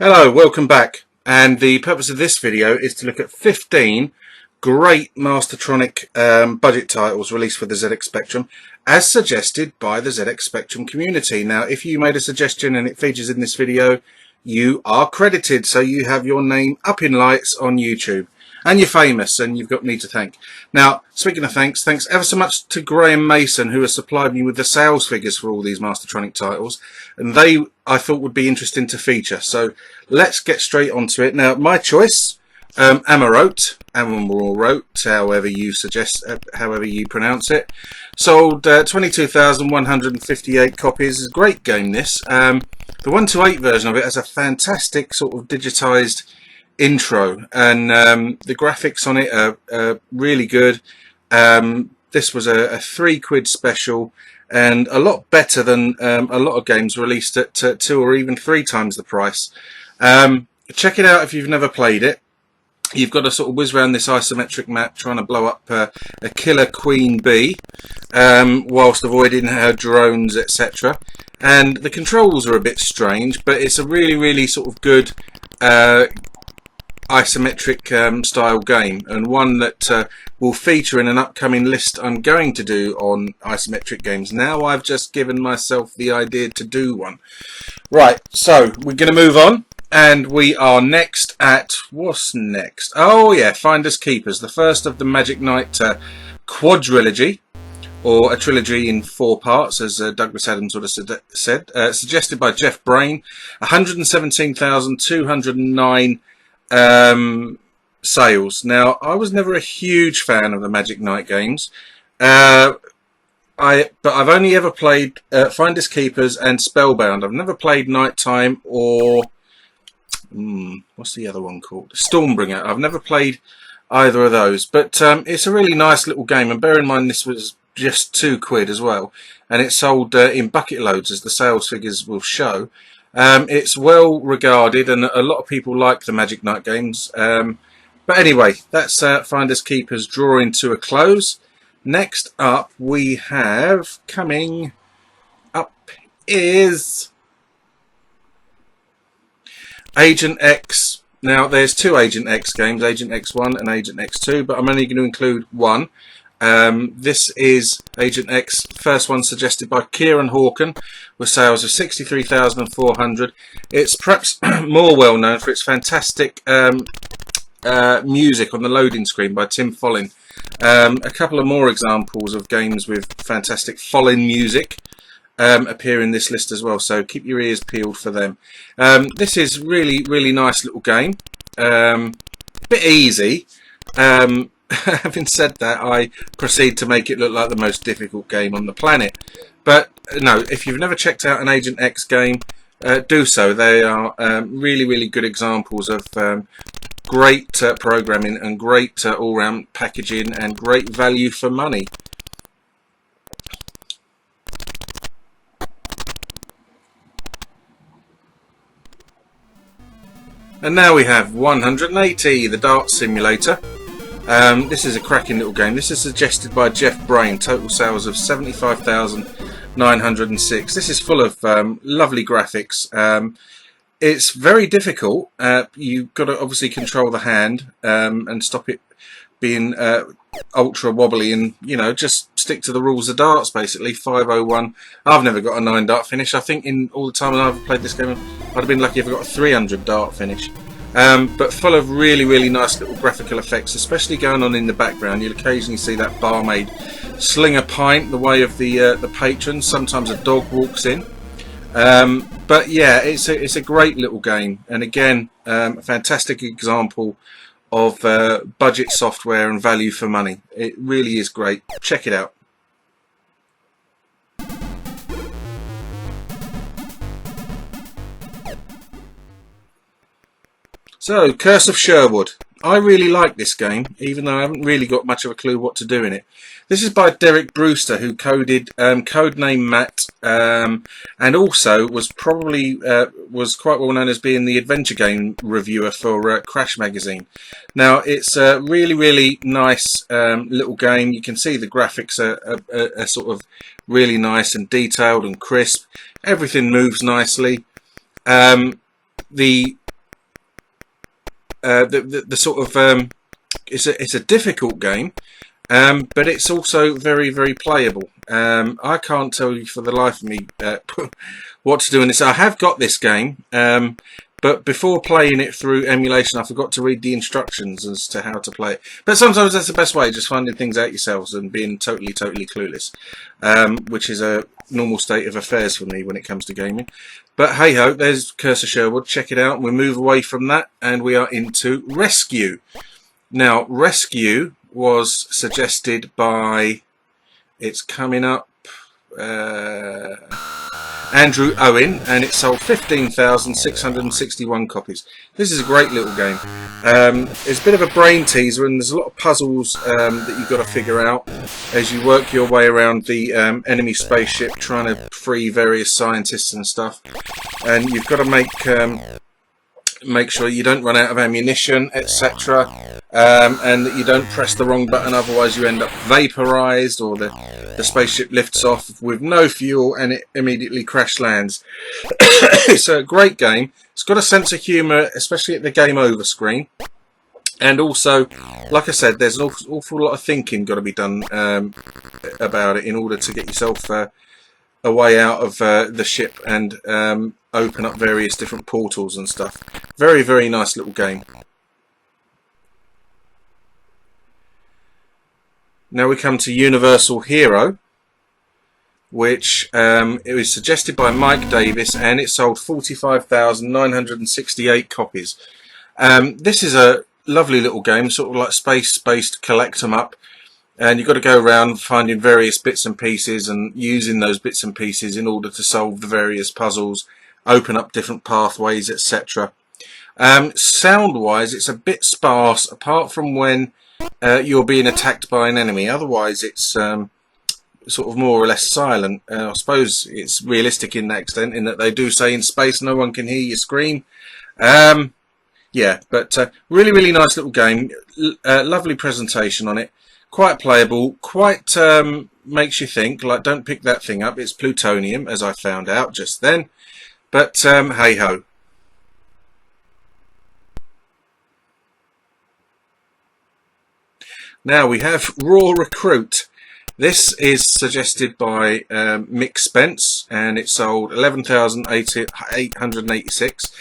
Hello, welcome back. And the purpose of this video is to look at 15 great Mastertronic budget titles released for the ZX Spectrum as suggested by the ZX Spectrum community. Now, if you made a suggestion and it features in this video, you are credited, so you have your name up in lights on YouTube. And you're famous, and you've got me to thank. Now, speaking of thanks ever so much to Graeme Mason, who has supplied me with the sales figures for all these Mastertronic titles, and they, I thought, would be interesting to feature. So let's get straight onto it. Now, my choice, Amarot, however you suggest, however you pronounce it, sold 22,158 copies. It's a great game, this. The 128 version of it has a fantastic sort of digitized intro, and the graphics on it are really good. This was a £3 special, and a lot better than a lot of games released at 2 or even 3 times the price. Check it out if you've never played it. You've got to sort of whiz around this isometric map trying to blow up a killer queen bee whilst avoiding her drones, etc. And the controls are a bit strange, but it's a really sort of good isometric style game, and one that will feature in an upcoming list I'm going to do on isometric games. Now I've just given myself the idea to do one. Right, so we're going to move on, and we are next at, what's next? Oh yeah, Finders Keepers, the first of the Magic Knight quadrilogy, or a trilogy in 4 parts, as Douglas Adams would have said, suggested by Jeff Brain. 117,209 sales. Now, I was never a huge fan of the Magic Knight games, but I've only ever played Finders Keepers and Spellbound. I've never played Nighttime or what's the other one called? Stormbringer. I've never played either of those, but it's a really nice little game, and bear in mind this was just £2 as well, and it sold in bucket loads, as the sales figures will show. It's well regarded, and a lot of people like the Magic Knight games. But anyway, that's Finders Keepers drawing to a close. Next up, we have coming up is Agent X. Now, there's 2 Agent X games, Agent X1 and Agent X2, but I'm only going to include one. This is Agent X, first one suggested by Kieran Hawken, with sales of 63,400. It's perhaps more well known for its fantastic music on the loading screen by Tim Follin. A couple of more examples of games with fantastic Follin music appear in this list as well, so keep your ears peeled for them. This is really nice little game, bit easy. Having said that, I proceed to make it look like the most difficult game on the planet. But no, if you've never checked out an Agent X game, do so. They are really good examples of great programming and great all-round packaging and great value for money. And now we have 180, the Dart Simulator. This is a cracking little game. This is suggested by Jeff Brain. Total sales of 75,906. This is full of lovely graphics. It's very difficult. You've got to obviously control the hand and stop it being ultra wobbly, and just stick to the rules of darts, basically. 501. I've never got a 9 dart finish. I think in all the time I've played this game, I'd have been lucky if I got a 300 dart finish. But full of really nice little graphical effects, especially going on in the background. You'll occasionally see that barmaid sling a pint the way of the patrons. Sometimes a dog walks in. But yeah, it's a great little game, and again, a fantastic example of budget software and value for money. It really is great. Check it out. So, Curse of Sherwood. I really like this game, even though I haven't really got much of a clue what to do in it. This is by Derek Brewster, who coded Codename Matt, and also was probably was quite well known as being the adventure game reviewer for Crash magazine. Now, it's a really nice little game. You can see the graphics are sort of really nice and detailed and crisp. Everything moves nicely. The the sort of it's a difficult game, but it's also very, very playable. I can't tell you for the life of me what to do in this. I have got this game, but before playing it through emulation, I forgot to read the instructions as to how to play it. But sometimes that's the best way, just finding things out yourselves and being totally, totally clueless, which is a normal state of affairs for me when it comes to gaming. But hey ho, there's Cursor Sherwood. Check it out. We move away from that and we are into Rescue. Now, Rescue was suggested by, it's coming up, Andrew Owen, and it sold 15,661 copies. This is a great little game. It's a bit of a brain teaser, and there's a lot of puzzles that you've got to figure out as you work your way around the enemy spaceship, trying to free various scientists and stuff. And you've got to make sure you don't run out of ammunition, etc. And that you don't press the wrong button, otherwise you end up vaporized, or the spaceship lifts off with no fuel and it immediately crash lands. It's a great game. It's got a sense of humour, especially at the game over screen. And also, like I said, there's an awful lot of thinking got to be done about it in order to get yourself a way out of the ship and open up various different portals and stuff. Very, very nice little game. Now we come to Universal Hero, which it was suggested by Mike Davis, and it sold 45,968 copies. This is a lovely little game, sort of like space-based collect 'em up, and you've got to go around finding various bits and pieces and using those bits and pieces in order to solve the various puzzles, open up different pathways, etc. Sound-wise, it's a bit sparse, apart from when you're being attacked by an enemy. Otherwise, it's sort of more or less silent. I suppose it's realistic in that extent, in that they do say in space no one can hear you scream. Yeah, but really, really nice little game. Lovely presentation on it. Quite playable. Quite makes you think. Like, don't pick that thing up. It's plutonium, as I found out just then. But hey ho. Now we have Raw Recruit. This is suggested by Mick Spence, and it sold 11,886.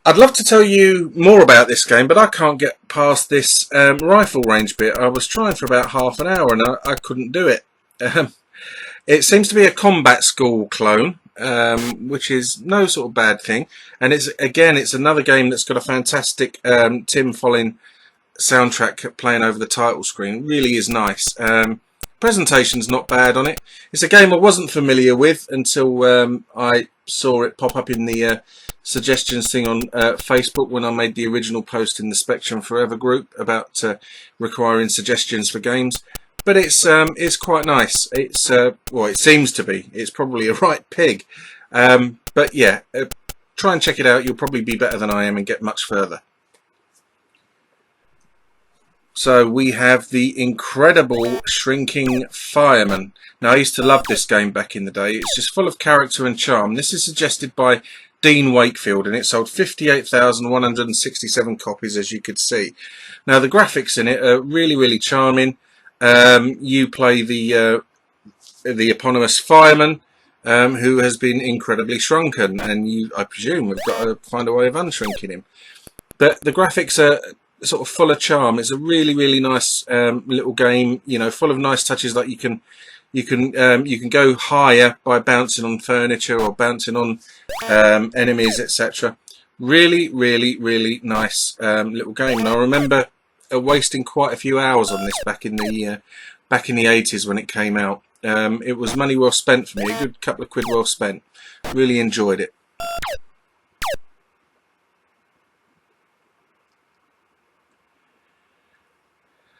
I'd love to tell you more about this game, but I can't get past this rifle range bit. I was trying for about half an hour and I couldn't do it. It seems to be a combat school clone, which is no sort of bad thing. And it's another game that's got a fantastic Tim Follin soundtrack playing over the title screen. Really is nice. Presentation's not bad on it. It's a game I wasn't familiar with until I saw it pop up in the suggestions thing on Facebook when I made the original post in the Spectrum Forever group about requiring suggestions for games. But it's quite nice. It's well, it seems to be. It's probably a right pig. But yeah, try and check it out. You'll probably be better than I am and get much further. So we have the incredible Shrinking Fireman. Now, I used to love this game back in the day. It's just full of character and charm. This is suggested by Dean Wakefield, and it sold 58,167 copies, as you could see. Now, the graphics in it are really, really charming. You play the eponymous fireman, who has been incredibly shrunken, and I presume we've got to find a way of unshrinking him. But the graphics are sort of full of charm. It's a really, really nice little game, you know, full of nice touches. Like you can go higher by bouncing on furniture or bouncing on enemies, etc. Really, really, really nice little game. And I remember wasting quite a few hours on this back in the 80s when it came out. It was money well spent for me, a good couple of quid well spent. Really enjoyed it.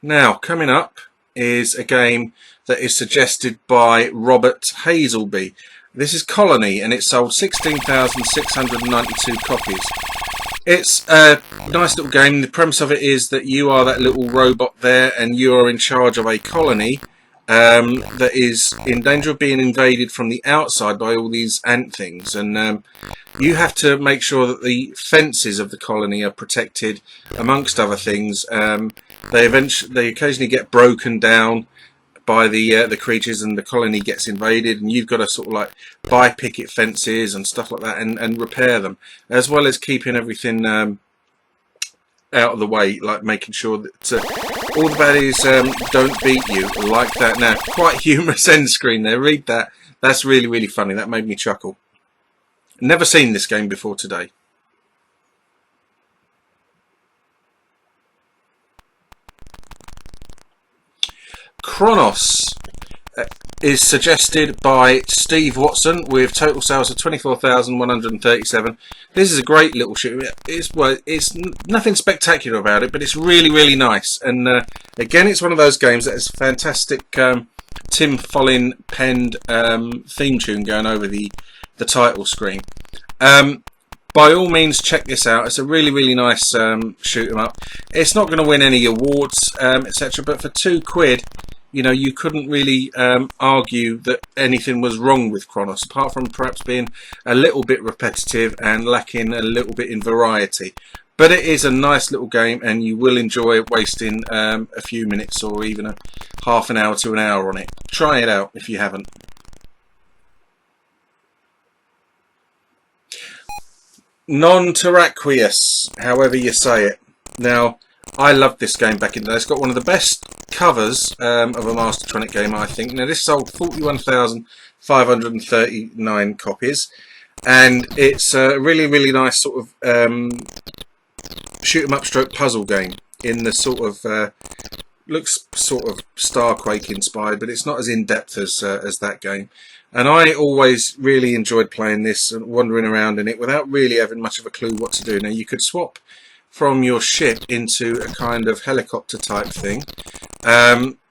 Now, coming up is a game that is suggested by Robert Hazelby. This is Colony, and it sold 16,692 copies. It's a nice little game. The premise of it is that you are that little robot there, and you are in charge of a colony that is in danger of being invaded from the outside by all these ant things. And you have to make sure that the fences of the colony are protected, amongst other things. They occasionally get broken down by the creatures, and the colony gets invaded, and you've got to sort of like buy picket fences and stuff like that, and repair them, as well as keeping everything out of the way, like making sure that all the baddies don't beat you like that. Now, quite humorous end screen there. Read that. That's really, really funny. That made me chuckle. Never seen this game before today. Chronos is suggested by Steve Watson with total sales of 24,137. This is a great little shoot. It's nothing spectacular about it, but it's really, really nice. And again, it's one of those games that has a fantastic Tim Follin penned theme tune going over the title screen. By all means, check this out. It's a really, really nice shoot 'em up. It's not going to win any awards, etc. But for £2, you know, you couldn't really argue that anything was wrong with Chronos, apart from perhaps being a little bit repetitive and lacking a little bit in variety. But it is a nice little game, and you will enjoy wasting a few minutes or even a half an hour to an hour on it. Try it out if you haven't. Non-Terraqueous, however you say it. Now, I loved this game back in the day. It's got one of the best covers of a Mastertronic game, I think. Now, this sold 41,539 copies, and it's a really, really nice sort of shoot 'em up stroke puzzle game in the sort of looks sort of Starquake inspired, but it's not as in depth as that game. And I always really enjoyed playing this and wandering around in it without really having much of a clue what to do. Now, you could swap from your ship into a kind of helicopter type thing.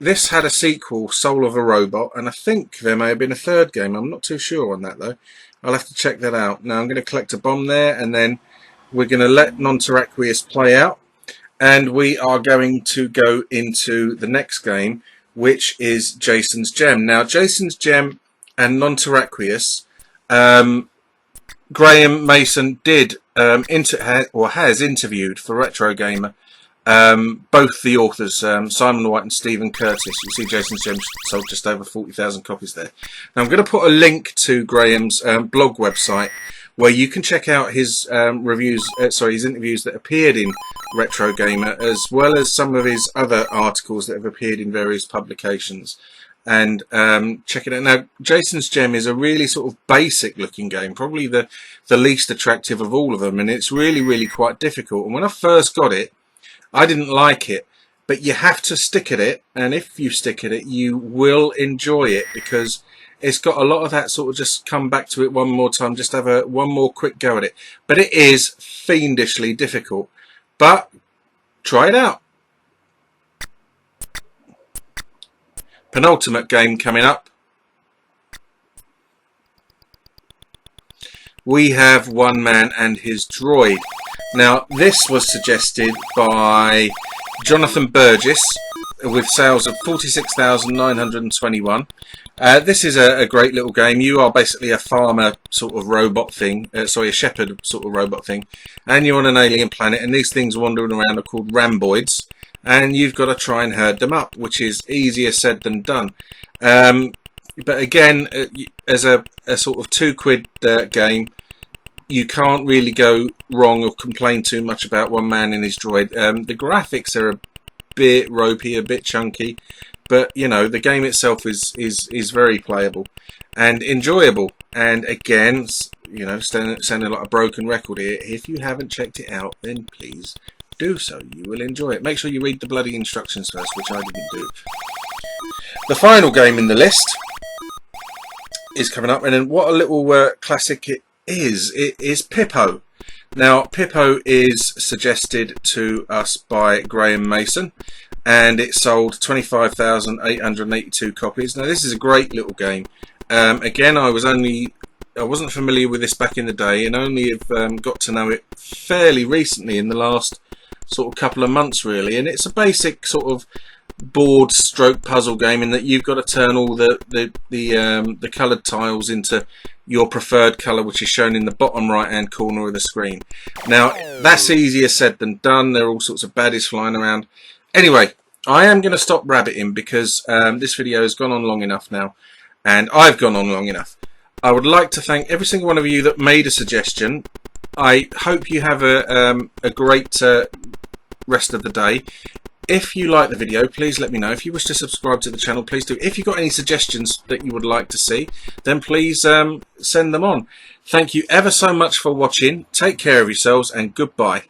This had a sequel, Soul of a Robot, and I think there may have been a third game. I'm not too sure on that though. I'll have to check that out. Now I'm going to collect a bomb there, and then we're going to let Non-Terraqueous play out, and we are going to go into the next game, which is Jason's Gem. Now, Jason's Gem and Non-Terraqueous, Graeme Mason did has interviewed for Retro Gamer both the authors, Simon White and Stephen Curtis. You see Jason's Gem sold just over 40,000 copies there. Now I'm going to put a link to Graeme's blog website where you can check out his his interviews that appeared in Retro Gamer, as well as some of his other articles that have appeared in various publications. And check it out. Now, Jason's Gem is a really sort of basic looking game, probably the least attractive of all of them, and it's really, really quite difficult. And when I first got it, I didn't like it, but you have to stick at it, and if you stick at it, you will enjoy it, because it's got a lot of that sort of just come back to it one more time, just have one more quick go at it. But it is fiendishly difficult, but try it out. Penultimate game coming up. We have Man and His Droid. Now, this was suggested by Jonathan Burgess with sales of 46,921. This is a great little game. You are basically a farmer sort of robot thing, a shepherd sort of robot thing, and you're on an alien planet, and these things wandering around are called ramboids, and you've got to try and herd them up, which is easier said than done. But again, as a sort of £2 game, you can't really go wrong or complain too much about Man and His Droid. The graphics are a bit ropey, a bit chunky, but you know, the game itself is very playable and enjoyable. And again, you know, sounding like a broken record here, if you haven't checked it out, then please do so. You will enjoy it. Make sure you read the bloody instructions first, which I didn't do. The final game in the list is coming up, and then what a little classic it is Pippo. Now, Pippo is suggested to us by Graeme Mason, and it sold 25,882 copies. Now, this is a great little game. Again, I wasn't familiar with this back in the day, and only have got to know it fairly recently in the last sort of couple of months, really. And it's a basic sort of board stroke puzzle game in that you've got to turn all the coloured tiles into your preferred colour, which is shown in the bottom right hand corner of the screen. Now that's easier said than done. There are all sorts of baddies flying around. Anyway, I am going to stop rabbiting because this video has gone on long enough now, and I've gone on long enough. I would like to thank every single one of you that made a suggestion. I hope you have a great rest of the day. If you like the video, please let me know. If you wish to subscribe to the channel, please do. If you've got any suggestions that you would like to see, then please send them on. Thank you ever so much for watching. Take care of yourselves, and goodbye.